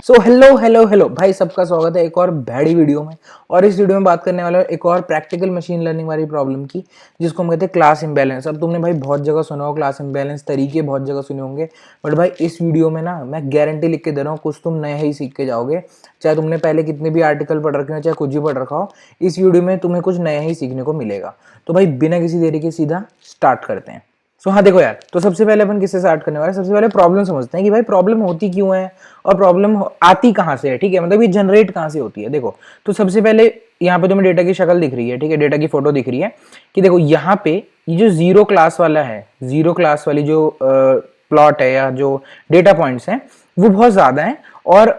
So hello hello hello भाई, सबका स्वागत है एक और बड़ी वीडियो में। और इस वीडियो में बात करने वाला है एक और प्रैक्टिकल मशीन लर्निंग वाली प्रॉब्लम की, जिसको हम कहते हैं क्लास इम्बैलेंस। अब तुमने भाई बहुत जगह सुना हो क्लास इम्बैलेंस, तरीके बहुत जगह सुने होंगे, बट भाई इस वीडियो में ना मैं गारंटी लिख के दे रहा हूँ, कुछ तुम नया ही सीख के जाओगे। चाहे तुमने पहले कितने भी आर्टिकल पढ़ रखे हो, चाहे कुछ भी पढ़ रखा हो, इस वीडियो में तुम्हें कुछ नया ही सीखने को मिलेगा। तो भाई बिना किसी देरी के सीधा स्टार्ट करते हैं। हाँ देखो यार, तो सबसे पहले अपन किससे स्टार्ट करने वाले हैं? सबसे पहले प्रॉब्लम समझते हैं कि भाई प्रॉब्लम होती क्यों है और प्रॉब्लम आती कहाँ से है। ठीक है, मतलब ये जनरेट कहाँ से होती है। देखो, तो सबसे पहले यहाँ पे तुम्हें डेटा की शक्ल दिख रही है, ठीक है, डेटा की फोटो दिख रही है कि देखो यहाँ पे ये जो जीरो क्लास वाला है, जीरो क्लास वाली जो प्लॉट है या जो डेटा पॉइंट्स हैं वो बहुत ज्यादा है और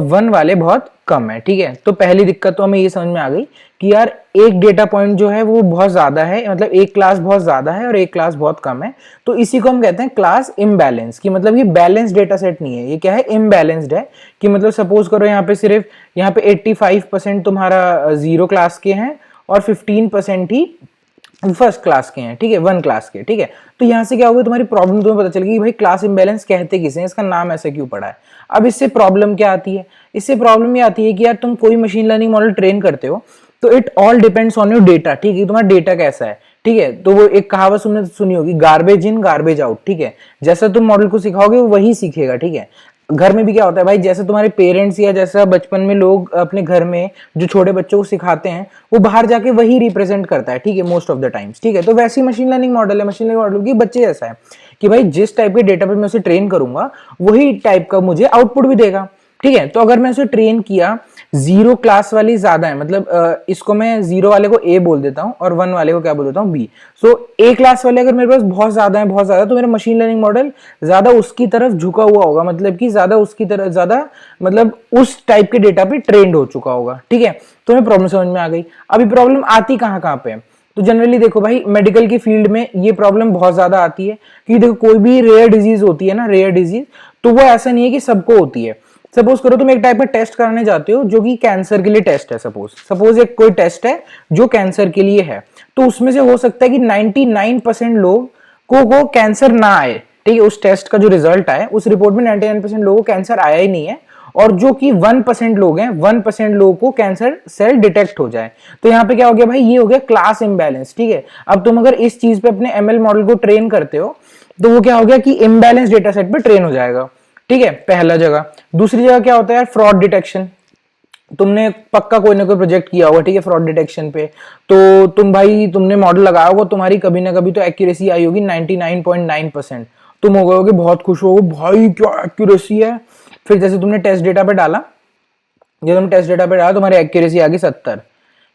वन वाले बहुत कम है। ठीक है, तो पहली दिक्कत तो हमें ये समझ में आ गई कि यार एक डेटा पॉइंट जो है वो बहुत ज्यादा है, मतलब एक क्लास बहुत ज्यादा है और एक क्लास बहुत कम है। तो इसी को हम कहते हैं क्लास इम्बैलेंस, की मतलब ये बैलेंस डेटा सेट नहीं है, ये क्या है, इम्बैलेंस्ड है। कि मतलब सपोज करो यहाँ पे सिर्फ यहाँ पे 85% तुम्हारा जीरो क्लास के हैं और 15% ही फर्स्ट क्लास के हैं, ठीक है, वन क्लास के। ठीक है, तो यहां से क्या होगा, तुम्हारी प्रॉब्लम तुम्हें पता चलेगी कि भाई क्लास इम्बैलेंस कहते किसे हैं, इसका नाम ऐसे क्यों पड़ा है। अब इससे प्रॉब्लम क्या आती है? इससे प्रॉब्लम ये आती है कि यार तुम कोई मशीन लर्निंग मॉडल ट्रेन करते हो तो it all depends on your data. ठीक है, तुम्हारा डेटा कैसा है। ठीक है, तो वो एक कहावत तुमने सुनी होगी, गार्बेज इन गार्बेज आउट। ठीक है, जैसा तुम मॉडल को सिखाओगे वो वही सीखेगा। ठीक है, घर में भी क्या होता है भाई, जैसे तुम्हारे पेरेंट्स या जैसा बचपन में लोग अपने घर में जो छोटे बच्चों को सिखाते हैं वो बाहर जाके वही रिप्रेजेंट करता है। ठीक है, मोस्ट ऑफ द टाइम्स। ठीक है, तो वैसी मशीन लर्निंग मॉडल है, मशीन लर्निंग मॉडल की बच्चे जैसा है कि भाई जिस टाइप के डेटा पे मैं उसे ट्रेन करूंगा वही टाइप का मुझे आउटपुट भी देगा। ठीक है, तो अगर मैं उसे ट्रेन किया, जीरो क्लास वाली ज्यादा है, मतलब इसको मैं जीरो वाले को ए बोल देता हूं और वन वाले को क्या बोल देता हूं, बी। सो ए क्लास वाले अगर मेरे पास बहुत ज्यादा है, बहुत ज्यादा, तो मेरा मशीन लर्निंग मॉडल ज्यादा उसकी तरफ झुका हुआ होगा, मतलब कि ज्यादा उसकी तरफ, ज्यादा मतलब उस टाइप के डेटा पे ट्रेंड हो चुका होगा। ठीक है, तो हमें प्रॉब्लम समझ में आ गई। अभी प्रॉब्लम आती कहाँ कहाँ पे है? तो जनरली देखो भाई, मेडिकल की फील्ड में ये प्रॉब्लम बहुत ज्यादा आती है कि देखो कोई भी रेयर डिजीज होती है ना, रेयर डिजीज, तो वो ऐसा नहीं है कि सबको होती है। सपोज करो तुम एक टाइप का टेस्ट कराने जाते हो जो कि कैंसर के लिए टेस्ट है, सपोज एक कोई टेस्ट है जो कैंसर के लिए है, तो उसमें से हो सकता है कि 99% लोग को कैंसर ना आए। ठीक है, उस टेस्ट का जो रिजल्ट आए उस रिपोर्ट में 99% लोगों को कैंसर आया ही नहीं है, और जो कि 1% लोग हैं, 1% लोगों को कैंसर सेल डिटेक्ट हो जाए। तो यहाँ पे क्या हो गया भाई, ये हो गया क्लास इम्बैलेंस। ठीक है, अब तुम अगर इस चीज पे अपने एमएल मॉडल को ट्रेन करते हो तो वो क्या हो गया कि इम्बैलेंस डेटा सेट पे ट्रेन हो जाएगा। ठीक है, पहला जगह। दूसरी जगह क्या होता है यार, फ्रॉड डिटेक्शन। तुमने पक्का कोई ना कोई प्रोजेक्ट किया होगा, ठीक है, फ्रॉड डिटेक्शन पे, तो तुमने मॉडल लगाया होगा, तुम्हारी कभी ना कभी तो एक्यूरेसी आई होगी 99.9%। तुम हो गए होगे बहुत खुश हो, भाई क्या एक्यूरेसी है। फिर जैसे तुमने टेस्ट डेटा पे डाला, जब तुम टेस्ट डेटा पे डाला तुम्हारी एक्यूरेसी आ गई 70,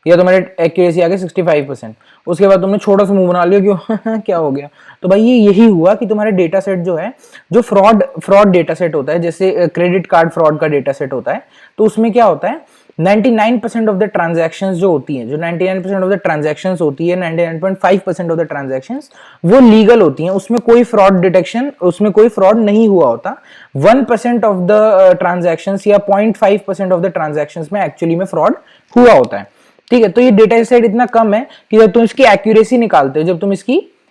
या तुम्हारी एक्यूरेसी आ गई 65%। उसके बाद तुमने छोटा सा मुंह बना लिया कि क्या हो गया। तो भाई ये यही हुआ कि तुम्हारे डेटा सेट जो है, जो फ्रॉड डेटा सेट होता है, जैसे क्रेडिट कार्ड फ्रॉड का डेटा सेट होता है, तो उसमें क्या होता है, 99% ऑफ द ट्रांजैक्शंस जो होती हैं, जो 99% ऑफ द ट्रांजैक्शंस होती है, 99.5% ऑफ द ट्रांजैक्शंस वो लीगल होती हैं, उसमें कोई फ्रॉड डिटेक्शन, उसमें कोई फ्रॉड नहीं हुआ होता। 1% ऑफ द ट्रांजैक्शंस या 0.5% ऑफ द ट्रांजैक्शंस में एक्चुअली में फ्रॉड हुआ होता है। ठीक है, तो ये डेटा सेट इतना कम है कि जब तुम इसकी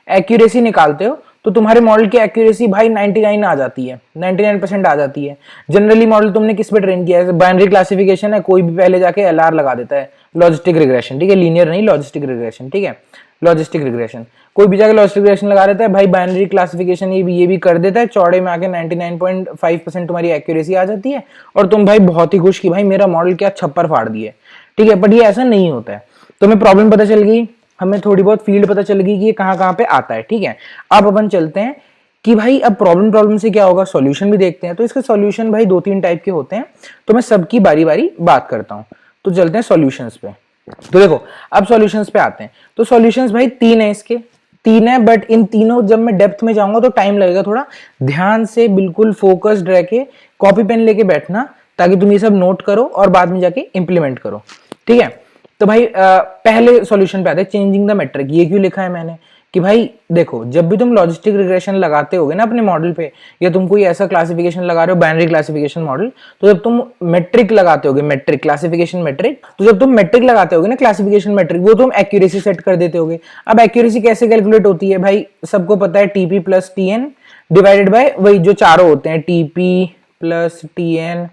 एक्यूरेसी निकालते हो, तो तुम्हारे मॉडल की एक्यूरेसी भाई 99 आ जाती है, 99% आ जाती है। जनरली मॉडल तुमने किस पे ट्रेन किया है? बाइनरी क्लासिफिकेशन है, कोई भी पहले जाके एलआर लगा देता है, लॉजिस्टिक रिग्रेशन। ठीक है, लीनियर नहीं, लॉजिस्टिक रिग्रेशन। ठीक है, लॉजिस्टिक रिग्रेशन, कोई भी जाके लॉजिस्टिक रिग्रेशन लगा देता है भाई, बाइनरी क्लासिफिकेशन ये भी कर देता है, चौड़े में आके 99.5% तुम्हारी एक्यूरेसी आ जाती है, और तुम भाई बहुत ही खुश कि भाई मेरा मॉडल क्या छप्पर फाड़ दिए। ठीक है, बट ये ऐसा नहीं होता है। तो हमें प्रॉब्लम पता चल गई, हमें थोड़ी बहुत फील्ड पता चल गई कि ये कहाँ कहाँ पे आता है। ठीक है, अब अपन चलते हैं कि भाई अब प्रॉब्लम से क्या होगा, सॉल्यूशन भी देखते हैं। तो इसके सॉल्यूशन भाई 2-3 टाइप के होते हैं, तो मैं सबकी बारी बारी बात करता हूँ। तो चलते हैं सॉल्यूशंस पे। तो देखो, अब सॉल्यूशंस पे आते हैं। तो सॉल्यूशंस भाई 3 है, इसके 3 है, बट इन तीनों जब मैं डेप्थ में जाऊंगा तो टाइम लगेगा थोड़ा। ध्यान से बिल्कुल फोकस्ड रह के कॉपी पेन लेके बैठना, ताकि तुम ये सब नोट करो और बाद में जाके इंप्लीमेंट करो। ठीक है, तो भाई पहले सॉल्यूशन पे आते हैं, चेंजिंग द मेट्रिक। ये क्यों लिखा है मैंने कि भाई देखो, जब भी तुम लॉजिस्टिक रिग्रेशन लगाते होगे ना अपने मॉडल पे, या तुम कोई ऐसा क्लासिफिकेशन लगा रहे हो, बाइनरी क्लासिफिकेशन मॉडल, तो जब तुम मेट्रिक लगाते होगे, मेट्रिक क्लासिफिकेशन मेट्रिक, तो जब तुम मेट्रिक लगाते होगे ना, क्लासिफिकेशन मेट्रिक, वो तुम एक्यूरेसी सेट कर देते होगे। अब एक्यूरेसी कैसे कैलकुलेट होती है भाई, सबको पता है, TP plus TN divided by वही जो चारों होते हैं, TP plus TN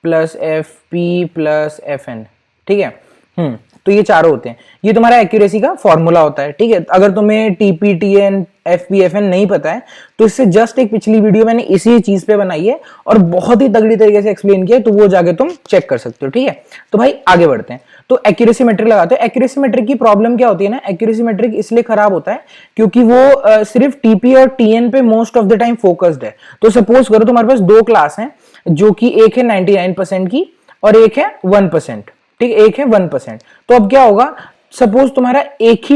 plus F P plus F N, ठीक है। तो ये चारों होते हैं, ये तुम्हारा एक्यूरेसी का फॉर्मूला होता है, ठीक है। अगर तुम्हें TP TN F P F N नहीं पता है तो इससे जस्ट एक पिछली वीडियो मैंने इसी चीज पे बनाई है और बहुत ही तगड़ी तरीके से एक्सप्लेन किया है, तो वो जाके तुम चेक कर सकते हो, ठीक है। तो भाई आगे बढ़ते हैं, तो एक्यूरेसी मेट्रिक लगाते हैं। एक्यूरेसी मेट्रिक की प्रॉब्लम क्या होती है ना, एक्यूरेसी मेट्रिक इसलिए खराब होता है क्योंकि वो सिर्फ टीपी और टीएन पे most of the time focused है। तो सपोज करो तुम्हारे पास दो क्लास हैं, जो कि एक है 99% की और एक है 1%, ठीक है, एक है 1%। तो अब क्या होगा, सपोज तुम्हारा एक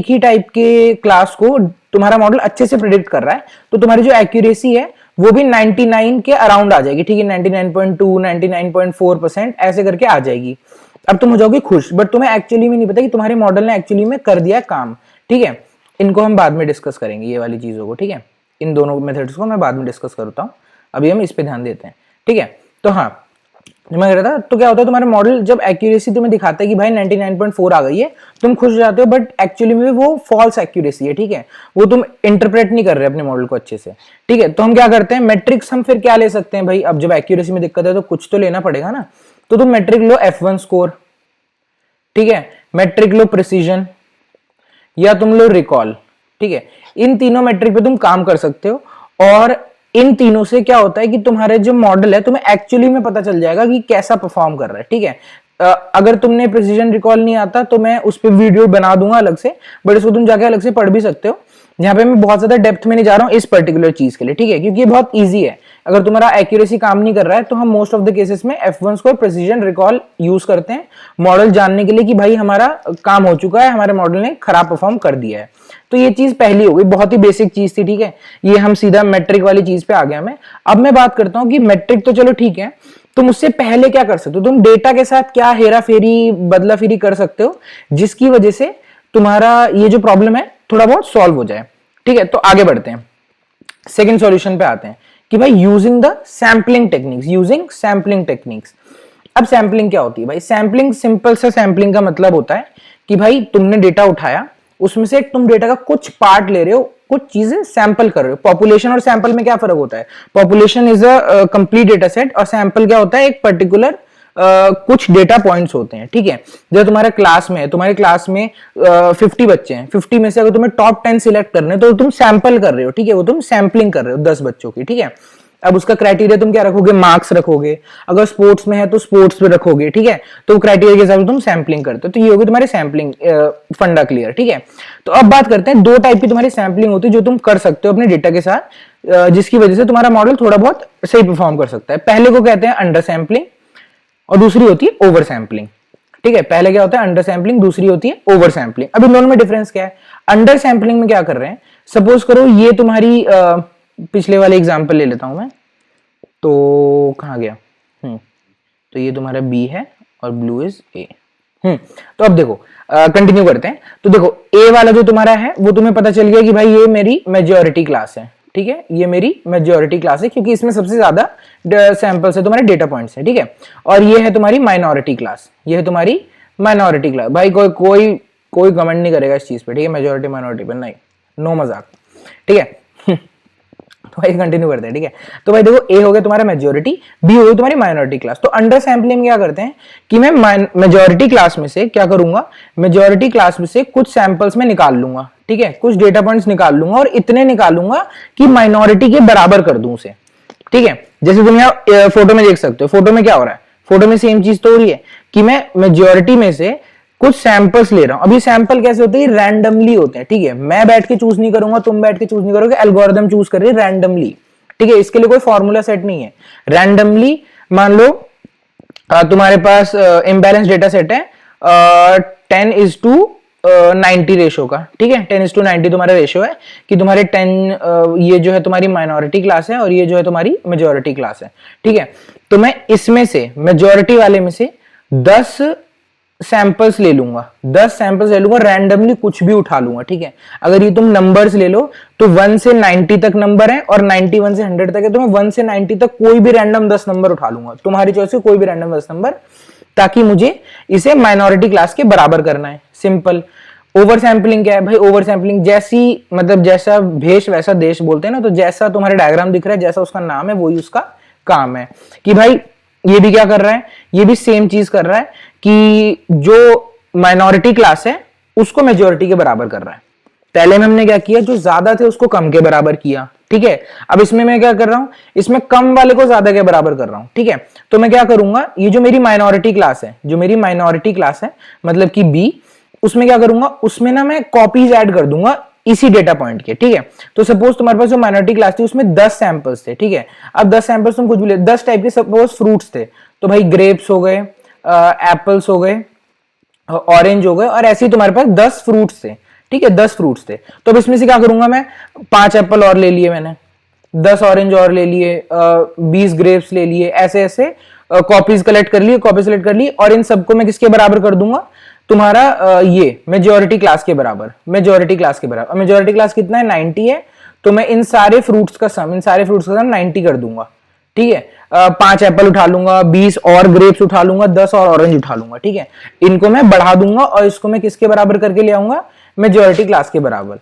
ही टाइप के क्लास को तुम्हारा मॉडल अच्छे से प्रेडिक्ट कर रहा है, तो तुम्हारी जो एक्यूरेसी है वो भी 99 के अराउंड आ जाएगी, ठीक है, 99.2 99.4% ऐसे करके आ जाएगी। अब तुम हो जाओगे खुश, बट तुम्हें एक्चुअली में नहीं पता कि तुम्हारे मॉडल ने एक्चुअली में कर दिया काम, ठीक है। इनको हम बाद में डिस्कस करेंगे, ये वाली चीजों को, ठीक है। इन दोनों मेथड्स को मैं बाद में डिस्कस करता हूँ, अभी हम इस पे ध्यान देते हैं, ठीक है। तो हाँ, मैं कह रहा था, तो क्या होता है तुम्हारा मॉडल जब एक्यूरेसी तुम्हें दिखाता है कि भाई 99.4 आ गई है, तुम खुश हो जाते हो, बट एक्चुअली में वो फॉल्स एक्यूरेसी है, ठीक है। वो तुम इंटरप्रेट नहीं कर रहे अपने मॉडल को अच्छे से, ठीक है। तो हम क्या करते हैं, मैट्रिक्स हम फिर क्या ले सकते हैं भाई, अब जब एक्यूरेसी में दिक्कत है तो कुछ तो लेना पड़ेगा ना। तो तुम मैट्रिक लो F1 स्कोर, ठीक है, मैट्रिक लो प्रिसीजन, या तुम लो रिकॉल, ठीक है। इन तीनों मैट्रिक पे तुम काम कर सकते हो, और इन तीनों से क्या होता है कि तुम्हारे जो मॉडल है तुम्हें एक्चुअली में पता चल जाएगा कि कैसा परफॉर्म कर रहा है, ठीक है। अगर तुमने प्रिसीजन रिकॉल नहीं आता तो मैं उस पर वीडियो बना दूंगा अलग से, बट इसको तुम जाके अलग से पढ़ भी सकते हो। यहाँ पे मैं बहुत ज्यादा डेप्थ में नहीं जा रहा हूँ इस पर्टिकुलर चीज के लिए, ठीक है, क्योंकि ये बहुत इजी है। अगर तुम्हारा एक्यूरेसी काम नहीं कर रहा है तो हम मोस्ट ऑफ द केसेस में F1 score precision recall use करते हैं मॉडल जानने के लिए कि भाई हमारा काम हो चुका है, हमारे मॉडल ने खराब परफॉर्म कर दिया है। तो ये चीज पहली हो गई, बहुत ही बेसिक चीज थी, ठीक है। ये हम सीधा मैट्रिक वाली चीज पे आ गया मैं। अब मैं बात करता हूँ कि मैट्रिक तो चलो ठीक है, तुम उससे पहले क्या कर सकते हो, तुम डेटा के साथ क्या हेरा फेरी बदला फेरी कर सकते हो जिसकी वजह से तुम्हारा ये जो प्रॉब्लम है थोड़ा बहुत सॉल्व हो जाए, ठीक है। तो आगे बढ़ते हैं, सेकेंड सॉल्यूशन पे आते हैं कि भाई यूजिंग द सैम्पलिंग टेक्निक्स। अब सैम्पलिंग क्या होती है भाई, सैम्पलिंग सिंपल सा सैम्पलिंग का मतलब होता है कि भाई तुमने डेटा उठाया, उसमें से तुम डेटा का कुछ पार्ट ले रहे हो, कुछ चीजें सैंपल कर रहे हो। पॉपुलेशन और सैंपल में क्या फर्क होता है, population is a complete data set और सैंपल क्या होता है, एक पर्टिकुलर कुछ डेटा पॉइंट्स होते हैं, ठीक है। जब तुम्हारे क्लास में, तुम्हारे क्लास में 50 बच्चे हैं, 50 में से अगर तुम्हें टॉप 10 सिलेक्ट करने हैं तो तुम सैंपल कर रहे हो, ठीक है, वो तुम सैंपलिंग कर रहे हो 10 बच्चों की, ठीक है। अब उसका क्राइटेरिया तुम क्या रखोगे, मार्क्स रखोगे, अगर स्पोर्ट्स में है तो स्पोर्ट्स पे रखोगे, ठीक है। तो क्राइटेरिया के हिसाब से तुम सैंपलिंग करते हो, तो ये होगी तुम्हारी सैंपलिंग फंडा क्लियर, ठीक है। तो अब बात करते हैं, दो टाइप की तुम्हारी सैंपलिंग होती है जो तुम कर सकते हो अपने डेटा के साथ, जिसकी वजह से तुम्हारा मॉडल थोड़ा बहुत सही परफॉर्म कर सकता है। पहले को कहते हैं अंडर सैंपलिंग और दूसरी होती है ओवर सैंपलिंग, ठीक है। पहले क्या होता है अंडर सैंपलिंग, दूसरी होती है ओवर सैंपलिंग। अब इन दोनों में डिफरेंस क्या है, अंडर सैंपलिंग में क्या कर रहे हैं, सपोज करो ये तुम्हारी पिछले वाले एग्जांपल ले लेता हूं मैं, तो कहां गया, तो ये तुम्हारा बी है और ब्लू इज ए। तो अब देखो कंटिन्यू करते हैं। तो देखो ए वाला जो तुम्हारा है वो तुम्हें पता चल गया कि भाई ये मेरी मेजॉरिटी क्लास है, ठीक है, ये मेरी मेजॉरिटी क्लास है क्योंकि इसमें सबसे ज्यादा सैंपल्स है, तुम्हारे डेटा पॉइंट्स है, ठीक है। और ये है तुम्हारी माइनॉरिटी क्लास, ये है तुम्हारी माइनॉरिटी क्लास। भाई कोई कमेंट नहीं करेगा इस चीज पे, ठीक है, मेजॉरिटी माइनॉरिटी पे नहीं, नो मजाक, ठीक है। तो भाई कंटिन्यू करते हैं, ठीक है। तो भाई देखो ए हो गया तुम्हारा मेजॉरिटी, बी हो गई तुम्हारी माइनॉरिटी क्लास। तो अंडर सैंपलिंग में क्या करते हैं कि मैं मेजॉरिटी क्लास में से क्या करूंगा, मेजॉरिटी क्लास में से कुछ सैंपल्स में निकाल लूंगा, ठीक है, कुछ डेटा पॉइंट्स निकाल लूंगा और इतने निकालूंगा कि माइनॉरिटी के बराबर कर दूं उसे, ठीक है। जैसे तुम यहाँ फोटो में देख सकते हो, फोटो में क्या हो रहा है, फोटो में सेम चीज तो हो रही है कि मैं मेजॉरिटी में से कुछ सैंपल्स ले रहा हूं। अभी सैंपल कैसे होते हैं, रैंडमली होते हैं, ठीक है। मैं बैठ के चूज नहीं करूंगा, तुम बैठ के चूज नहीं करोगे, एल्गोरिथम चूज कर रही है रैंडमली, ठीक है। इसके लिए कोई फॉर्मूला सेट नहीं है, रैंडमली। मान लो तुम्हारे पास इम्बैलेंस डेटा सेट है 10:90 रेशो का, ठीक है, 10:90 तुम्हारा रेशो है कि तुम्हारे 10 ये जो है तुम्हारी माइनॉरिटी क्लास है और ये जो है तुम्हारी मेजॉरिटी क्लास है, ठीक है। तो मैं इसमें से मेजॉरिटी वाले में से 10 सैंपल्स ले लूंगा, 10 सैंपल्स ले लूंगा, रैंडमली कुछ भी उठा लूंगा, ठीक है। अगर ये तुम नंबर्स ले लो तो 1 से 90 तक नंबर है और 91 से 100 तक है, तो मैं 1 से 90 तक कोई भी रैंडम 10 नंबर उठा लूंगा, तुम्हारी चॉइस से कोई भी रैंडम 10 नंबर, ताकि मुझे इसे माइनॉरिटी क्लास के बराबर करना है, सिंपल। ओवर सैंपलिंग क्या है भाई, ओवर सैंपलिंग जैसी मतलब जैसा भेष वैसा देश बोलते हैं ना, तो जैसा तुम्हारे डायग्राम दिख रहा है, जैसा उसका नाम है वही उसका काम है कि भाई ये भी क्या कर रहा है, ये भी सेम चीज कर रहा है कि जो माइनॉरिटी क्लास है उसको मेजोरिटी के बराबर कर रहा है। पहले में हमने क्या किया, जो ज्यादा थे उसको कम के बराबर किया, ठीक है। अब इसमें मैं क्या कर रहा हूं, इसमें कम वाले को ज्यादा के बराबर कर रहा हूं, ठीक है। तो मैं क्या करूंगा, ये जो मेरी माइनॉरिटी क्लास है, जो मेरी माइनॉरिटी क्लास है मतलब कि बी, उसमें क्या करूंगा, उसमें ना मैं कॉपीज ऐड कर दूंगा इसी डेटा पॉइंट के, ठीक है। तो सपोज तुम्हारे पास जो माइनॉरिटी क्लास थी उसमें 10 सैंपल्स थे, ठीक है। अब 10 सैंपल्स तुम कुछ भी ले, 10 टाइप के सपोज फ्रूट्स थे, तो भाई ग्रेप्स हो गए, एप्पल्स हो गए, ऑरेंज हो गए, और ऐसे ही तुम्हारे पास 10 फ्रूट्स थे, ठीक है, 10 फ्रूट्स थे। तो अब इसमें से क्या करूंगा मैं, 5 एप्पल और ले लिए मैंने, 10 ऑरेंज और ले लिए, 20 ग्रेप्स ले लिए, ऐसे ऐसे कॉपीज कलेक्ट कर लिए, कॉपी सेलेक्ट कर ली, और इन सबको मैं किसके बराबर कर दूंगा, तुम्हारा ये मेजोरिटी क्लास के बराबर, मेजोरिटी क्लास के बराबर। मेजोरिटी क्लास कितना है, 90 है, तो मैं इन सारे फ्रूट्स का सम, इन सारे फ्रूट्स का सम 90 कर दूंगा, ठीक है। 5 एप्पल उठा लूंगा, 20 और ग्रेप्स उठा लूंगा, 10 और ऑरेंज उठा लूंगा, ठीक है। इनको मैं बढ़ा दूंगा और इसको मैं किसके बराबर करके ले आऊंगा, मेजोरिटी क्लास के बराबर।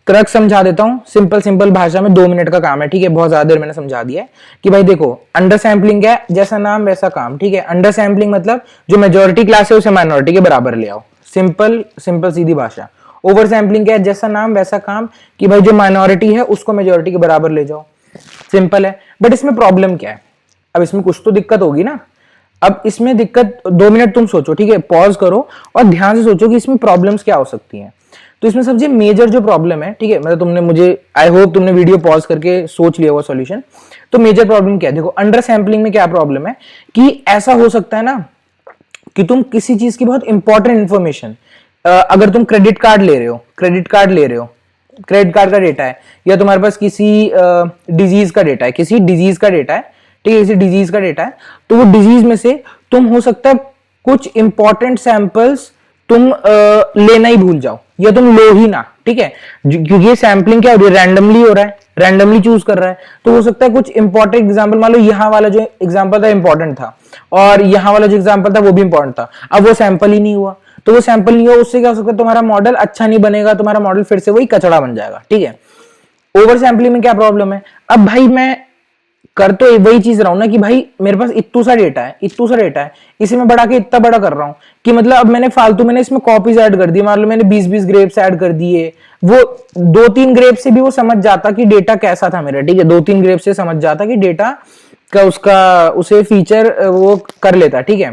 क्रक समझा देता हूं, सिंपल सिंपल भाषा में, 2 मिनट का काम है, ठीक है, बहुत ज्यादा देर मैंने समझा दिया है कि भाई देखो, अंडर सैंपलिंग क्या है, जैसा नाम वैसा काम, ठीक है। अंडर सैंपलिंग मतलब जो मेजोरिटी क्लास है उसे माइनॉरिटी के बराबर ले आओ, सिंपल सिंपल सीधी भाषा। ओवर सैंपलिंग क्या है, जैसा नाम वैसा काम, कि भाई जो माइनॉरिटी है उसको मेजोरिटी के बराबर ले जाओ, सिंपल है। बट इसमें प्रॉब्लम क्या है, अब इसमें कुछ तो दिक्कत होगी ना। अब इसमें दिक्कत, 2 मिनट तुम सोचो, ठीक है, पॉज करो और ध्यान से सोचो कि इसमें प्रॉब्लम्स क्या हो सकती हैं। तो इसमें सबसे मेजर जो प्रॉब्लम है, ठीक है, मतलब तुमने मुझे, आई होप तुमने वीडियो पॉज करके सोच लिया होगा सॉल्यूशन। तो मेजर प्रॉब्लम क्या है, देखो अंडर सैंपलिंग में क्या प्रॉब्लम है कि ऐसा हो सकता है ना कि तुम किसी चीज की बहुत इंपॉर्टेंट इंफॉर्मेशन, अगर तुम क्रेडिट कार्ड ले रहे हो, क्रेडिट कार्ड ले रहे हो, क्रेडिट कार्ड का डेटा है, या तुम्हारे पास किसी डिजीज का डेटा है, किसी डिजीज का डेटा है, ठीक है, किसी डिजीज का डेटा है, तो वो डिजीज में से तुम हो सकता है कुछ इंपॉर्टेंट सैंपल्स तुम लेना ही भूल जाओ, या तुम लो ही ना, ठीक है, क्योंकि ये सैंपलिंग क्या हो रही है, रैंडमली हो रहा है, रैंडमली चूज कर रहा है। तो हो सकता है कुछ इंपॉर्टेंट एग्जांपल, मान लो यहाँ वाला जो एग्जांपल था इंपॉर्टेंट था, और यहाँ वाला जो एग्जांपल था वो भी इंपॉर्टेंट था, अब वो सैंपल ही नहीं हुआ। तो वो सैंपल नहीं हुआ, उससे क्या हो सकता है, तुम्हारा मॉडल अच्छा नहीं बनेगा, तुम्हारा मॉडल फिर से वही कचड़ा बन जाएगा, ठीक है। ओवर सैंपलिंग में क्या प्रॉब्लम है, अब भाई मैं कर तो वही चीज रहा हूं ना कि भाई मेरे पास इतू सा डेटा है, इतू सा डेटा है, इसे मैं बढ़ा के इतना बड़ा कर रहा हूं कि मतलब अब मैंने फालतू, मैंने इसमें कॉपीज ऐड कर दी, मान लो मैंने 20-20 ग्रेप्स ऐड कर दिए, वो 2-3 ग्रेप से भी वो समझ जाता कि डेटा कैसा था मेरा, ठीक है, 2-3 ग्रेप से समझ जाता कि डेटा का उसका उसे फीचर वो कर लेता, ठीक है,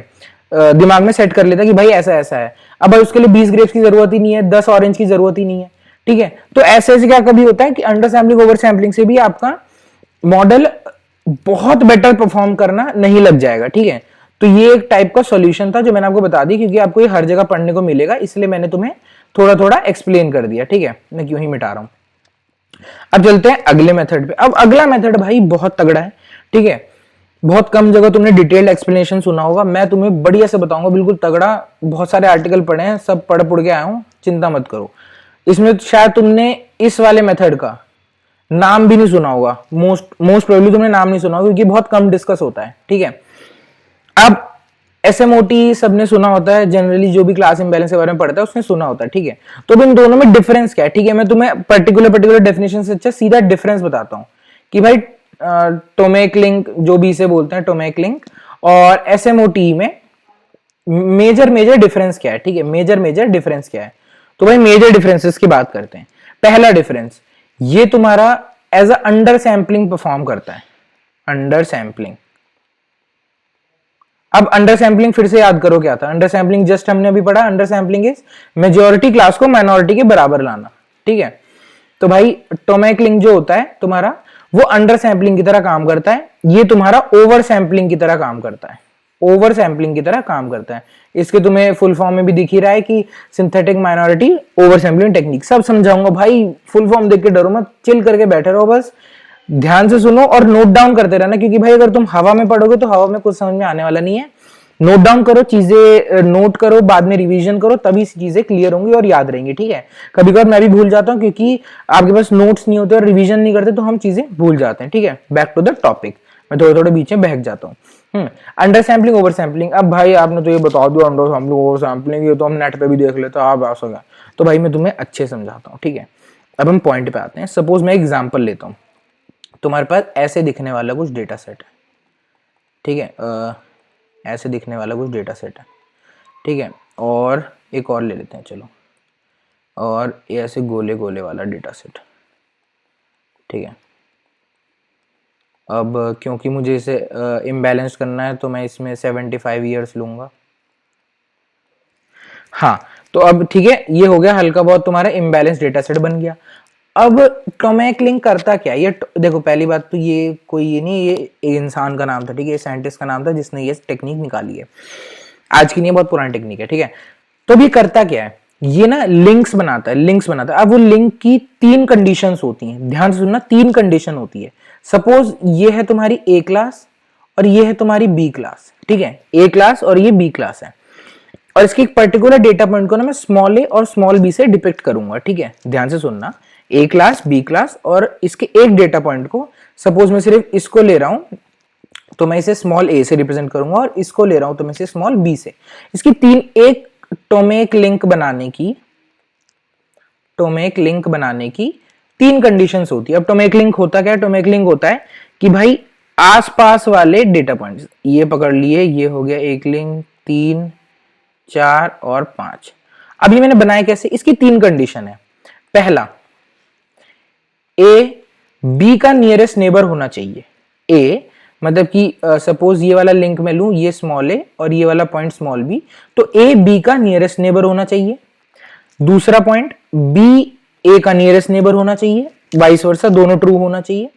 दिमाग में सेट कर लेता कि भाई ऐसा ऐसा है। अब भाई उसके लिए 20 ग्रेप्स की जरूरत ही नहीं है, 10 ऑरेंज की जरूरत ही नहीं है, ठीक है। तो ऐसे ऐसे क्या कभी होता है कि अंडर सैंपलिंग ओवर सैंपलिंग से भी आपका मॉडल बहुत बेटर परफॉर्म करना नहीं लग जाएगा, ठीक है। तो ये एक टाइप का सॉल्यूशन था जो मैंने आपको बता दी, क्योंकि आपको ये हर जगह पढ़ने को मिलेगा, इसलिए मैंने तुम्हें थोड़ा थोड़ा एक्सप्लेन कर दिया, ठीक है, मैं क्यों ही मिटा रहा हूं। अब चलते हैं अगले मेथड पे। अब अगला मेथड भाई बहुत तगड़ा है, ठीक है, बहुत कम जगह तुमने डिटेल्ड एक्सप्लेनेशन सुना होगा, मैं तुम्हें बढ़िया से बताऊंगा, बिल्कुल तगड़ा, बहुत सारे आर्टिकल पढ़े हैं, सब पढ़ के आया हूं, चिंता मत करो। इसमें शायद तुमने इस वाले मेथड का नाम भी नहीं सुना होगा, मोस्ट प्रोबेबली तुमने नाम नहीं सुना होगा, क्योंकि बहुत कम डिस्कस होता है, ठीक है। अब एसएमओटी सबने सुना होता है, जनरली जो भी क्लास इम्बैलेंस के बारे में पढ़ता है उसने सुना होता है, ठीक है। तो अब इन दोनों में डिफरेंस क्या है, ठीक है, मैं तुम्हें पर्टिकुलर डेफिनेशन से अच्छा सीधा डिफरेंस बताता हूं कि भाई टोमेक लिंक, जो भी इसे बोलते हैं टोमेक लिंक, और एसएमओटी में मेजर डिफरेंस क्या है, ठीक है, मेजर डिफरेंस क्या है। तो भाई मेजर डिफरेंसेस की बात करते हैं। पहला डिफरेंस, ये तुम्हारा as a under sampling perform करता है, अंडर सैंपलिंग। अब अंडर सैंपलिंग फिर से याद करो क्या था, अंडर सैंपलिंग जस्ट हमने अभी पढ़ा, under sampling is majority class को माइनॉरिटी के बराबर लाना, ठीक है। तो भाई टोमेक लिंक जो होता है तुम्हारा, वो अंडर सैंपलिंग की तरह काम करता है, ये तुम्हारा ओवर सैंपलिंग की तरह काम करता है, ओवर सैंपलिंग की तरह काम करता है। इसके तुम्हें फुल फॉर्म में भी दिख ही रहा है कि synthetic minority over sampling technique, सब समझाऊंगा भाई, फुल फॉर्म देख के डरो मत, चिल करके बैठे रहो, बस ध्यान से सुनो और नोट डाउन करते रहना, क्योंकि भाई अगर तुम हवा में पढ़ोगे तो हवा में कुछ समझ में आने वाला नहीं है। नोट डाउन करो चीजें, नोट करो, बाद में रिवीजन करो, तभी चीजें क्लियर होंगी और याद रहेंगी, ठीक है। कभी कभार मैं भी भूल जाता हूँ, क्योंकि आपके पास नोट्स नहीं होते और रिवीजन नहीं करते, तो हम चीजें भूल जाते हैं, ठीक है। बैक टू द टॉपिक, मैं थोड़े थोड़े बीच में बहक जाता हूँ। अंडर सैंपलिंग ओवर सैंपलिंग, अब भाई आपने तो ये बता दिया अंडर सैंपलिंग ओवर सैंपलिंग, ये तो हम नेट पे भी देख लेते हैं, आप ऐसा क्या, तो भाई मैं तुम्हें अच्छे समझाता हूँ, ठीक है। अब हम पॉइंट पे आते हैं। सपोज मैं एग्जाम्पल लेता हूँ, तुम्हारे पास ऐसे दिखने वाला कुछ डेटा सेट है, ठीक है, ऐसे दिखने वाला कुछ डेटा सेट है, ठीक है, और एक और ले लेते हैं चलो, और ये ऐसे गोले गोले वाला डेटा सेट, ठीक है। अब क्योंकि मुझे इसे इम्बैलेंस करना है तो मैं इसमें 75 ईयर्स लूंगा। हाँ, तो अब ठीक है, ये हो गया हल्का बहुत तुम्हारा इम्बैलेंस डेटा सेट बन गया। अब टोमेक लिंक करता क्या, ये देखो पहली बात तो ये कोई ये नहीं, ये एक इंसान का नाम था, ठीक है, साइंटिस्ट का नाम था जिसने ये टेक्निक निकाली है, आज की नहीं, बहुत पुरानी टेक्निक है, ठीक है। तो भी करता क्या है, ये ना लिंक्स बनाता है, लिंक्स बनाता है। अब वो लिंक की 3 कंडीशंस होती हैं, ध्यान से सुनना, 3 कंडीशन होती है। सपोज ये है तुम्हारी ए क्लास और ये है तुम्हारी बी क्लास, ठीक है, ए क्लास और ये बी क्लास है, और इसकी एक पर्टिकुलर डेटा पॉइंट को ना मैं स्मॉल ए और स्मॉल बी से डिपिक्ट करूंगा, ठीक है, ध्यान से सुनना, ए क्लास बी क्लास और इसके एक डेटा पॉइंट को, सपोज मैं सिर्फ इसको ले रहा हूं तो मैं इसे स्मॉल ए से रिप्रेजेंट करूंगा, और इसको ले रहा हूं तो मैं इसे स्मॉल बी से। इसकी 3 एक टोमेक लिंक बनाने की 3 कंडीशंस होती है। अब टोमेक लिंक होता क्या है, टोमेक लिंक होता है कि भाई आसपास वाले डेटा पॉइंट्स, ये पकड़ लिए, ये हो गया एक लिंक, 3 4 और 5। अब ये मैंने बनाया कैसे, इसकी 3 कंडीशन है। पहला, ए बी का नियरेस्ट नेबर होना चाहिए। ए मतलब कि सपोज ये वाला लिंक मैं लूं, ये स्मॉल ए और ये वाला पॉइंट स्मॉल बी, तो ए बी का नियरेस्ट नेबर होना चाहिए। दूसरा पॉइंट, बी ए का नियरेस्ट नेबर होना चाहिए, वाइस वर्सा, दोनों ट्रू होना चाहिए।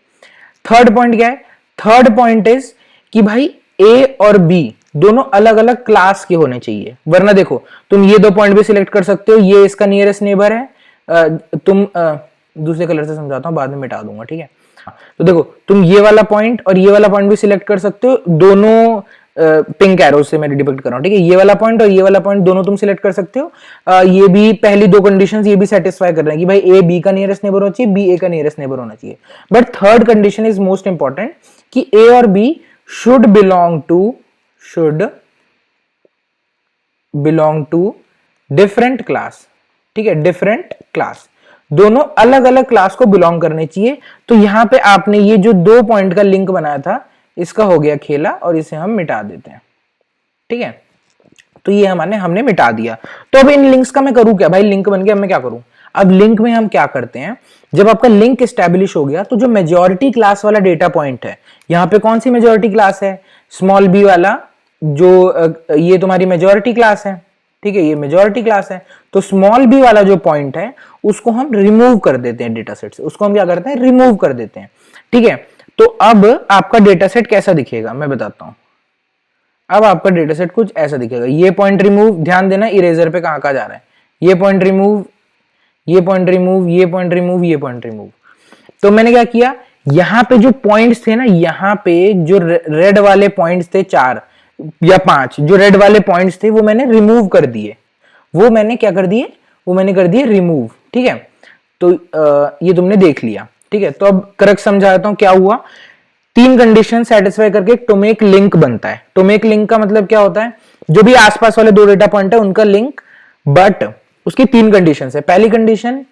थर्ड पॉइंट क्या है, थर्ड पॉइंट इज कि भाई ए और बी दोनों अलग अलग क्लास के होने चाहिए, वरना देखो तुम ये 2 पॉइंट भी सिलेक्ट कर सकते हो, ये इसका नियरेस्ट नेबर है, तुम दूसरे कलर से समझाता हूं, बाद में मिटा दूंगा, ठीक है। तो देखो तुम ये वाला पॉइंट और ये वाला पॉइंट भी सिलेक्ट कर सकते हो, दोनों पिंक एरो से मैं डिपिक्ट कर रहा हूं, ठीक है, ये वाला पॉइंट और ये वाला पॉइंट दोनों तुम सिलेक्ट कर सकते हो। ये भी पहली 2 कंडीशंस ये भी सेटिस्फाई कर रहे हैं कि भाई ए बी का नियरेस्ट नेबर होना चाहिए, बी ए का नियरेस्ट नेबर होना चाहिए। But third condition is most important कि ए और B should belong to different class, ठीक है, डिफरेंट क्लास, दोनों अलग अलग क्लास को बिलोंग करने चाहिए। तो यहां पे आपने ये जो 2 पॉइंट का लिंक बनाया था, इसका हो गया खेला, और इसे हम मिटा देते हैं, ठीक है। तो ये हमने मिटा दिया। तो अब इन लिंक्स का मैं करूं क्या, भाई लिंक बन गया, अब मैं क्या करूं। अब लिंक में हम क्या करते हैं, जब आपका लिंक एस्टेब्लिश हो गया तो जो मेजॉरिटी क्लास वाला डेटा पॉइंट है, यहां पे कौन सी मेजॉरिटी क्लास है, स्मॉल बी वाला, जो ये तुम्हारी मेजॉरिटी क्लास है, ठीक है, ये मेजॉरिटी क्लास है। तो स्मॉल बी वाला जो पॉइंट है उसको हम रिमूव कर देते हैं डेटा सेट से, उसको हम क्या करते हैं, रिमूव कर देते हैं, ठीक है। तो अब आपका डेटा सेट कैसा दिखेगा मैं बताता हूं। अब आपका डेटा सेट कुछ ऐसा दिखेगा, ये पॉइंट रिमूव, ध्यान देना इरेजर पे कहां कहां जा रहा है, ये पॉइंट रिमूव, ये पॉइंट रिमूव, ये पॉइंट रिमूव, ये पॉइंट रिमूव। तो मैंने क्या किया, यहां पे जो पॉइंट्स थे ना, यहां पे जो रेड वाले पॉइंट्स थे 4 या 5, जो रेड वाले पॉइंट्स थे वो मैंने रिमूव कर दिए, वो मैंने क्या कर दिए, वो मैंने कर दिए रिमूव, ठीक है। तो ये तुमने देख लिया, ठीक है। तो अब करेक्ट समझाता हूं क्या हुआ। 3 कंडीशन सेटिस्फाई करके टोमेक लिंक बनता है। टोमेक लिंक का मतलब क्या होता है, जो भी आसपास वाले 2 डेटा पॉइंट है उनका लिंक, बट उसकी 3 कंडीशन है। पहली condition,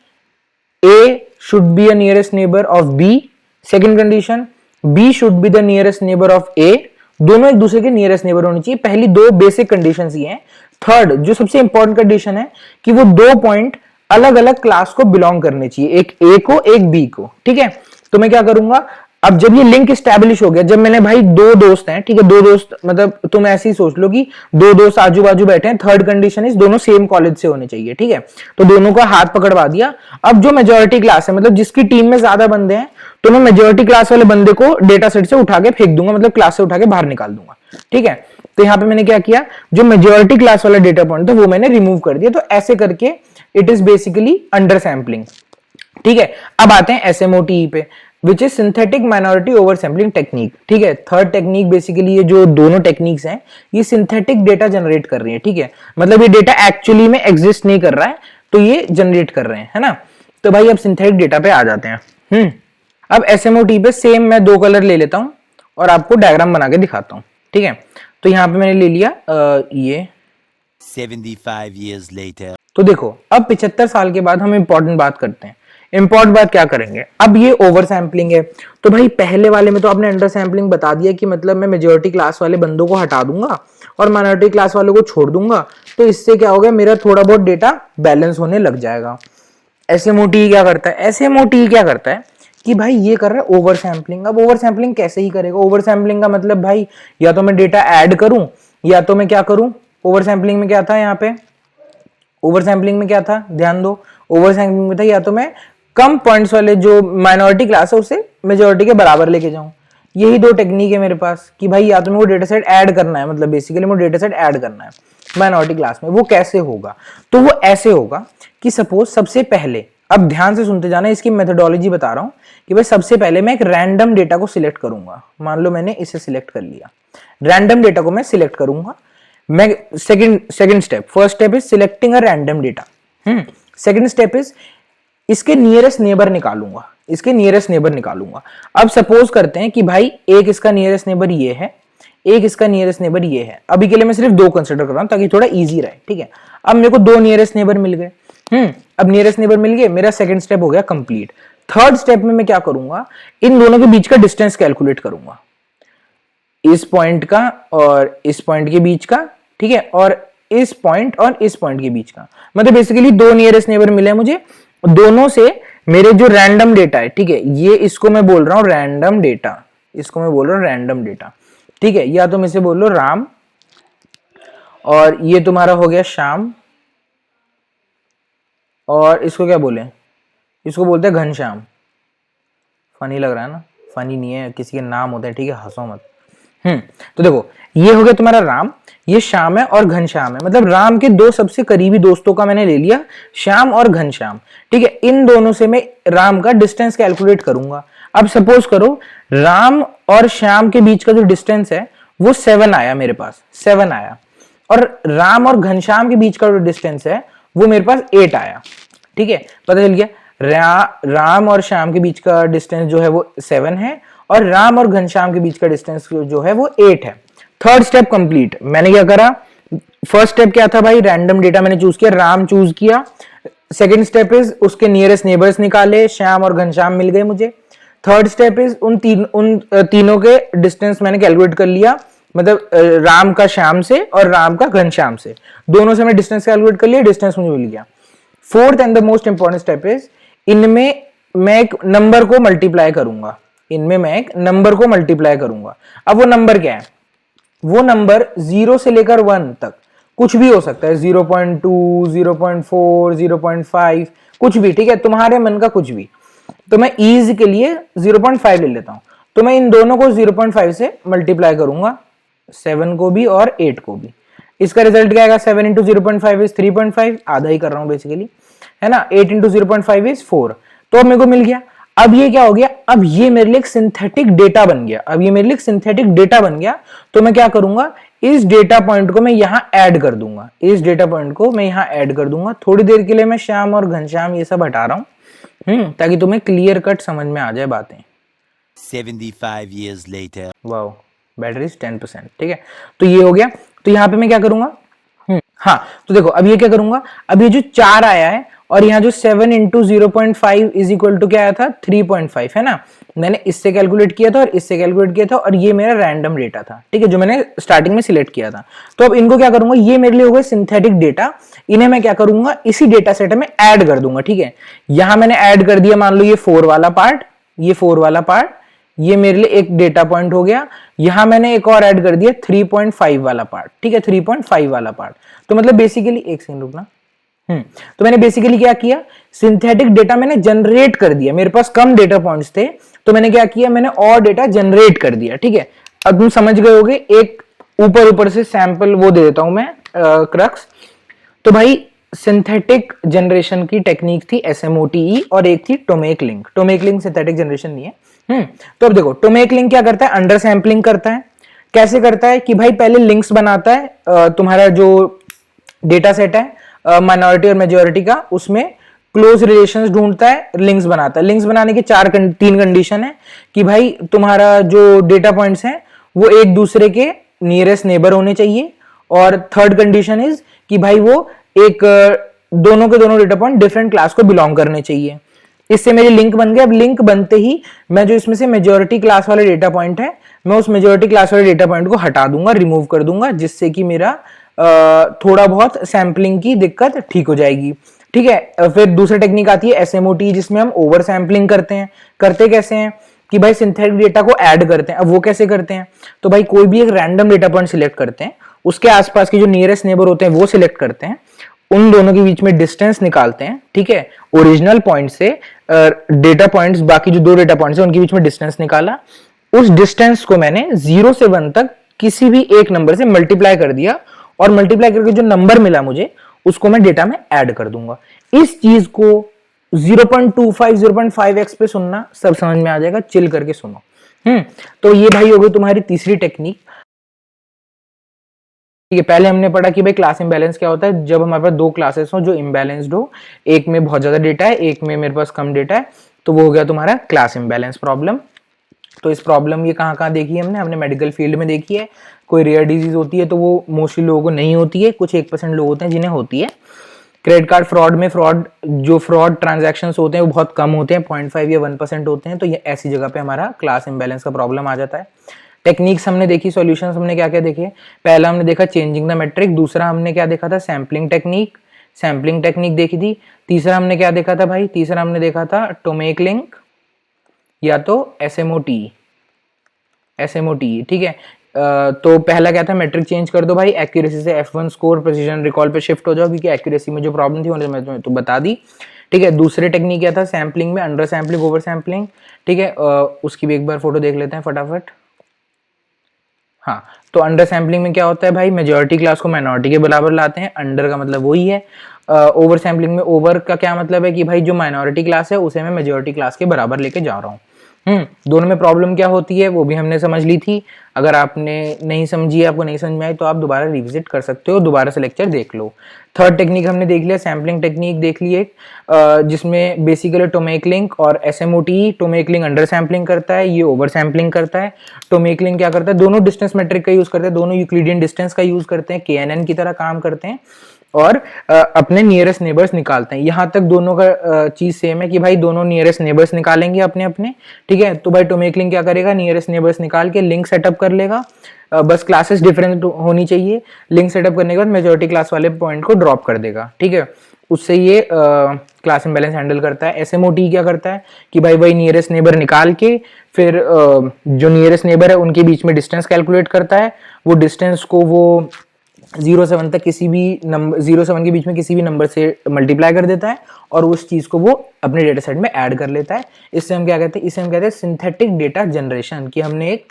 A should be a nearest neighbour of B. Second condition, B should be the nearest neighbour of A, दोनों एक दूसरे के नियरेस्ट नेबर होने चाहिए। पहली 2 बेसिक कंडीशंस ये हैं। थर्ड जो सबसे इंपॉर्टेंट कंडीशन है कि वो 2 पॉइंट अलग अलग क्लास को बिलोंग करने चाहिए, एक ए को एक बी को, ठीक है। तो मैं क्या करूंगा, अब जब ये लिंक स्टैब्लिश हो गया, जब मैंने भाई 2 दोस्त हैं, ठीक है, 2 दोस्त मतलब तुम ऐसे ही सोच लो कि 2 दोस्त आजू बाजू बैठे हैं, थर्ड कंडीशन इज दोनों सेम कॉलेज से होने चाहिए, ठीक है। तो दोनों का हाथ पकड़वा दिया। अब जो मेजॉरिटी क्लास है, मतलब जिसकी टीम में ज्यादा बंदे हैं, तो मैं मेजॉरिटी क्लास वाले बंदे को डेटा सेट से उठा के फेंक दूंगा, मतलब क्लास से उठा के बाहर निकाल दूंगा, ठीक है। तो यहां पे मैंने क्या किया, जो मेजॉरिटी क्लास वाला डेटा पॉइंट था वो मैंने रिमूव कर दिया। तो ऐसे करके it is basically under sampling, ठीक है। अब आते हैं एसएमओटी पे, which is synthetic minority over sampling technique, ठीक है। थर्ड टेक्निक बेसिकली, ये जो दोनों टेक्निक्स हैं ये सिंथेटिक डेटा जनरेट कर रही है, ठीक है। मतलब ये डेटा एक्चुअली में एग्जिस्ट नहीं कर रहा है, तो ये जनरेट कर रहे हैं, है ना। तो भाई अब सिंथेटिक डेटा पे आ जाते हैं। अब एसएमओटी पे सेम मैं 2 कलर ले लेता हूं और आपको डायग्राम बना के दिखाता हूं, ठीक है। तो यहां पे मैंने ले लिया ये 75 years later. तो देखो अब 75 साल के बाद हम इंपॉर्टेंट बात करते हैं। इंपॉर्टेंट बात क्या करेंगे, अब ये ओवर सैंपलिंग है, तो भाई पहले वाले में तो आपने अंडर सैम्पलिंग बता दिया कि मतलब मैं मेजॉरिटी क्लास वाले बंदों को हटा दूंगा और माइनॉरिटी क्लास वालों को छोड़ दूंगा, तो इससे क्या होगा, मेरा थोड़ा बहुत डेटा बैलेंस होने लग जाएगा। एसएमओटी क्या करता है, एसएमओटी क्या करता है कि भाई ये कर रहा है ओवर सैम्पलिंग। अब ओवर सैम्पलिंग कैसे ही करेगा, ओवर सैम्पलिंग का मतलब भाई या तो मैं डेटा ऐड करूं या तो मैं क्या करूं। ओवर सैम्पलिंग में क्या था, यहाँ पे ओवर सैम्पलिंग में क्या था, ध्यान दो, ओवर सैम्पलिंग में था या तो मैं कम पॉइंट्स वाले जो माइनॉरिटी क्लास है उसे मेजॉरिटी के बराबर लेके जाऊं। यही दो टेक्निक है मेरे पास कि भाई या तो मेरे को डेटा सेट ऐड करना है, मतलब बेसिकली मेरे को डेटा सेट ऐड करना है माइनॉरिटी क्लास में। वो कैसे होगा, तो वो ऐसे होगा कि सपोज सबसे पहले, अब ध्यान से सुनते जाना, इसकी मेथोडोलॉजी बता रहा हूं कि भाई सबसे पहले मैं एक रैंडम डेटा को सिलेक्ट करूंगा। मान लो मैंने इसे सिलेक्ट कर लिया, रैंडम डेटा को मैं सिलेक्ट करूंगा। मैं second step, first step is selecting a random data, second step is इसके नियरेस्ट नेबर निकालूंगा, इसके नियरेस्ट नेबर निकालूंगा। अब सपोज करते हैं कि भाई एक इसका नियरेस्ट नेबर ये है, एक इसका नियरेस्ट नेबर ये है। अभी के लिए मैं सिर्फ दो कंसिडर कर रहा हूं ताकि थोड़ा इजी रहे, ठीक है। अब मेरे को दो नियरेस्ट नेबर मिल गए, अब नियरेस्ट नेबर मिल गए, मेरा सेकंड स्टेप हो गया कंप्लीट। थर्ड स्टेप में मैं क्या करूंगा, इन दोनों के बीच का डिस्टेंस कैलकुलेट करूंगा, इस पॉइंट का और इस पॉइंट के बीच का, ठीक है, और इस पॉइंट और इस पॉइंट के बीच का। मतलब बेसिकली दो नियरेस्ट नेबर मिले मुझे, दोनों से मेरे जो रैंडम डेटा है, ठीक है, ये इसको मैं बोल रहा हूं रैंडम डेटा, इसको मैं बोल रहा हूं रैंडम डेटा, ठीक है। या तुम इसे बोल लो राम, और ये तुम्हारा हो गया श्याम, और इसको क्या बोले, इसको बोलते हैं घनश्याम। फनी लग रहा है ना, फनी नहीं है, किसी के नाम होते हैं, ठीक है, हंसो मत। तो देखो ये हो गया तुम्हारा राम, ये श्याम है और घनश्याम है। मतलब राम के दो सबसे करीबी दोस्तों का मैंने ले लिया, श्याम और घनश्याम, ठीक है। इन दोनों से मैं राम का डिस्टेंस कैलकुलेट करूंगा। अब सपोज करो राम और श्याम के बीच का जो डिस्टेंस है वो 7 आया मेरे पास, 7 आया, और राम और घनश्याम के बीच का जो डिस्टेंस है वो मेरे पास 8 आया, ठीक है। पता चल गया राम और श्याम के बीच का डिस्टेंस जो है वो 7 है, और राम और घनश्याम के बीच का डिस्टेंस जो है वो 8 है। Third step complete. मैंने क्या करा, फर्स्ट स्टेप क्या था भाई, रैंडम डेटा मैंने चूज किया, राम चूज किया। सेकंड स्टेप इज उसके नियरेस्ट नेबर्स निकाले, श्याम और घनश्याम मिल गए मुझे। थर्ड स्टेप इज उन तीनों के डिस्टेंस मैंने कैलकुलेट कर लिया, मतलब राम का श्याम से और राम का घनश्याम से, दोनों से मैं डिस्टेंस कैलकुलेट कर लिया, डिस्टेंस मुझे मिल गया। Fourth and the most important step is इनमें मैं एक नंबर को मल्टीप्लाई करूंगा, इनमें मैं एक नंबर को मल्टीप्लाई करूंगा। अब वो नंबर क्या है, वो नंबर 0 से लेकर 1 तक कुछ भी हो सकता है, 0.2, 0.4, 0.5, कुछ भी, ठीक है, तुम्हारे मन का कुछ भी। तो मैं ईज के लिए 0.5 ले लेता हूं, तो मैं इन दोनों को 0.5 से मल्टीप्लाई करूंगा, 7 को भी और 8 को भी। इसका रिजल्ट क्या आएगा, 7 इंटू 0.5 इज 3.5, आधा ही कर रहा हूं बेसिकली, है ना। 8 इंटू 0.5 इज 4, तो अब मेरे को मिल गया। अब ये क्या हो गया, अब ये मेरे लिए एक सिंथेटिक डेटा बन गया, अब ये मेरे लिए सिंथेटिक डेटा बन गया। तो मैं क्या करूंगा, इस डेटा पॉइंट को मैं यहां ऐड कर दूंगा, इस डेटा पॉइंट को मैं यहां ऐड कर दूंगा। थोड़ी देर के लिए मैं श्याम और घनश्याम ये सब हटा रहा हूं, ताकि तुम्हें क्लियर कट समझ में आ जाए बातें। 75 years later. वाओ, बैटरी 10%, ठीक है। तो ये हो गया। तो यहाँ पे मैं क्या करूंगा, हाँ, तो देखो अब ये क्या करूंगा, अब ये जो 4 आया है और यहाँ जो 7 इंटू 0.5 इज इक्वल टू क्या आया था, 3.5, है ना। मैंने इससे कैलकुलेट किया था और इससे कैलकुलेट किया था, और ये मेरा रैंडम डेटा था, ठीक है, जो मैंने स्टार्टिंग में सिलेक्ट किया था। तो अब इनको क्या करूंगा, ये मेरे लिए हो गए सिंथेटिक डेटा, इन्हें मैं क्या करूंगा, इसी डेटा सेट में ऐड कर दूंगा, ठीक है। यहां मैंने ऐड कर दिया, मान लो ये 4 वाला पार्ट, ये 4 वाला पार्ट, ये मेरे लिए एक डेटा पॉइंट हो गया। यहां मैंने एक और ऐड कर दिया 3.5 वाला पार्ट, ठीक है, 3.5 वाला पार्ट। तो मतलब बेसिकली, एक सेकंड रुकना, तो मैंने बेसिकली क्या किया, सिंथेटिक डेटा मैंने जनरेट कर दिया। मेरे पास कम डेटा पॉइंट्स थे, तो मैंने क्या किया, मैंने और डेटा जनरेट कर दिया, ठीक है। अब तुम समझ गए होगे, एक ऊपर से सैंपल वो दे देता हूं मैं, क्रक्स। तो भाई सिंथेटिक जनरेशन की टेक्निक थी SMOTE, और एक थी Tomek link. Tomek link synthetic generation नहीं है। तो अब देखो टोमेक लिंक क्या करता है, अंडर सैंपलिंग करता है। कैसे करता है कि भाई पहले लिंक्स बनाता है, तुम्हारा जो डेटा सेट है माइनॉरिटी और मेजॉरिटी का, उसमें क्लोज रिलेशंस ढूंढता है, लिंक्स बनाता है। लिंक्स बनाने के 3 कंडीशन है कि भाई तुम्हारा जो डेटा पॉइंट्स हैं वो एक दूसरे के नियरेस्ट नेबर होने चाहिए, और थर्ड कंडीशन इज कि भाई वो एक दोनों के दोनों डेटा पॉइंट डिफरेंट क्लास को बिलोंग करने चाहिए। इससे मेरी लिंक बन गई। अब लिंक बनते ही मैं जो इसमें से मेजॉरिटी क्लास वाले डेटा पॉइंट है, मैं उस मेजॉरिटी क्लास वाले डेटा पॉइंट को हटा दूंगा, रिमूव कर दूंगा, जिससे कि मेरा थोड़ा बहुत सैम्पलिंग की दिक्कत ठीक हो जाएगी। ठीक है, फिर दूसरी टेक्निक आती है एसएमओटी, जिसमें हम ओवर सैम्पलिंग करते हैं। करते कैसे हैं कि भाई सिंथेटिक डेटा को ऐड करते हैं। अब वो कैसे करते हैं, तो भाई कोई भी एक रैंडम डेटा पॉइंट सिलेक्ट करते हैं, उसके आसपास के जो नियरेस्ट नेबर होते हैं वो सिलेक्ट करते हैं, उन दोनों के बीच में डिस्टेंस निकालते हैं। ठीक है, ओरिजिनल पॉइंट से डेटा पॉइंट्स, बाकी जो 2 डेटा पॉइंट्स है उनके बीच में डिस्टेंस निकाला, उस डिस्टेंस को मैंने 0 से 1 तक किसी भी एक नंबर से मल्टीप्लाई कर दिया, और मल्टीप्लाई करके जो नंबर मिला मुझे उसको मैं डेटा में ऐड कर दूंगा। इस चीज को 0.25 0.5x पे सुनना, सब समझ में आ जाएगा, चिल करके सुनो। तो ये भाई हो गई तुम्हारी तीसरी टेक्निक। ठीक है, पहले हमने पढ़ा कि भाई क्लास इम्बैलेंस क्या होता है, जब हमारे पास 2 क्लासेस हो जो इम्बैलेंस्ड हो, एक में बहुत ज्यादा डेटा है, एक में मेरे पास कम डेटा है, तो वो हो गया तुम्हारा क्लास इम्बैलेंस प्रॉब्लम। तो इस प्रॉब्लम ये कहाँ देखी है हमने मेडिकल फील्ड में देखी है। कोई रेयर डिजीज होती है तो वो मोस्टली लोगों को नहीं होती है, कुछ 1% लोग होते हैं जिन्हें होती है। क्रेडिट कार्ड फ्रॉड में जो फ्रॉड ट्रांजैक्शंस होते हैं वो बहुत कम होते हैं, 0.5 या 1% होते हैं, तो ये ऐसी जगह पे हमारा क्लास इम्बैलेंस का प्रॉब्लम आ जाता है। टेक्निक्स हमने देखी, सॉल्यूशंस हमने क्या क्या देखे। पहला हमने देखा चेंजिंग द मैट्रिक, दूसरा हमने क्या देखा था, सैम्पलिंग टेक्निक देखी थी। तीसरा हमने क्या देखा था भाई, तीसरा हमने देखा था टोमेक लिंक या तो एसएमओटी। ठीक है, तो पहला क्या था, मैट्रिक चेंज कर दो भाई, एक्यूरेसी से F1 स्कोर प्रिसीजन रिकॉल पे शिफ्ट हो जाओ, क्योंकि एक्यूरेसी में जो प्रॉब्लम थी मैं तुम्हें तो बता दी। ठीक है, दूसरे टेक्निक क्या था, सैम्पलिंग में अंडर सैम्पलिंग ओवर सैम्पलिंग। ठीक है, उसकी भी एक बार फोटो देख लेते हैं फटाफट। हाँ, तो अंडर सैम्पलिंग में क्या होता है भाई, मेजॉरिटी क्लास को माइनॉरिटी के बराबर लाते हैं, अंडर का मतलब वही है। ओवर सैम्पलिंग में ओवर का क्या मतलब है कि भाई जो माइनॉरिटी क्लास है उसे मैं मेजॉरिटी क्लास के बराबर लेके जा रहा हूँ। दोनों में प्रॉब्लम क्या होती है वो भी हमने समझ ली थी। अगर आपने नहीं समझी, आपको नहीं समझ में आई, तो आप दोबारा रिविजिट कर सकते हो, दोबारा से लेक्चर देख लो। थर्ड टेक्निक हमने देख लिया, सैम्पलिंग टेक्निक देख ली एक, जिसमें बेसिकली टोमेक लिंक और एसएमओटी। टोमेक लिंक अंडर सैम्पलिंग करता है, ये ओवर सैम्पलिंग करता है। टोमेक लिंक क्या करता है, दोनों डिस्टेंस मेट्रिक का यूज करते हैं, दोनों यूक्लिडियन डिस्टेंस का यूज करते हैं, KNN की तरह काम करते हैं, और अपने नियरेस्ट नेबर्स निकालते हैं। यहां तक दोनों का चीज सेम है कि भाई दोनों नियरेस्ट नेबर्स निकालेंगे अपने अपने। ठीक है, तो भाई टोमेक लिंक क्या करेगा, नियरेस्ट नेबर्स निकाल के लिंक सेटअप कर लेगा। बस क्लासेस डिफरेंट होनी चाहिए। लिंक सेटअप करने के बाद मेजॉरिटी क्लास वाले पॉइंट को ड्रॉप कर देगा। ठीक है, उससे ये क्लास इम्बैलेंस हैंडल करता है। एसएमओटी क्या करता है कि भाई वही नियरेस्ट नेबर निकाल के फिर जो नियरेस्ट नेबर है उनके बीच में डिस्टेंस कैलकुलेट करता है। वो डिस्टेंस को वो 0 से 1 तक किसी भी नंबर, 0 से 1 के बीच में किसी भी नंबर से मल्टीप्लाई कर देता है, और उस चीज को वो अपने डेटा सेट में ऐड कर लेता है। इससे हम क्या कहते हैं, इसे हम कहते हैं सिंथेटिक डेटा जनरेशन, कि हमने एक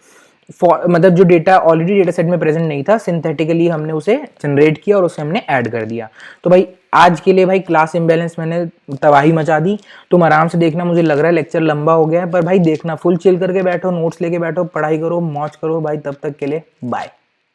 मतलब जो डेटा ऑलरेडी डेटा सेट में प्रेजेंट नहीं था, सिंथेटिकली हमने उसे जनरेट किया और उसे हमने ऐड कर दिया। तो भाई आज के लिए भाई क्लास इम्बैलेंस मैंने तबाही मचा दी। तुम आराम से देखना, मुझे लग रहा है लेक्चर लंबा हो गया है, पर भाई देखना, फुल चिल करके बैठो, नोट्स लेके बैठो, पढ़ाई करो, मौज करो भाई। तब तक के लिए बाय।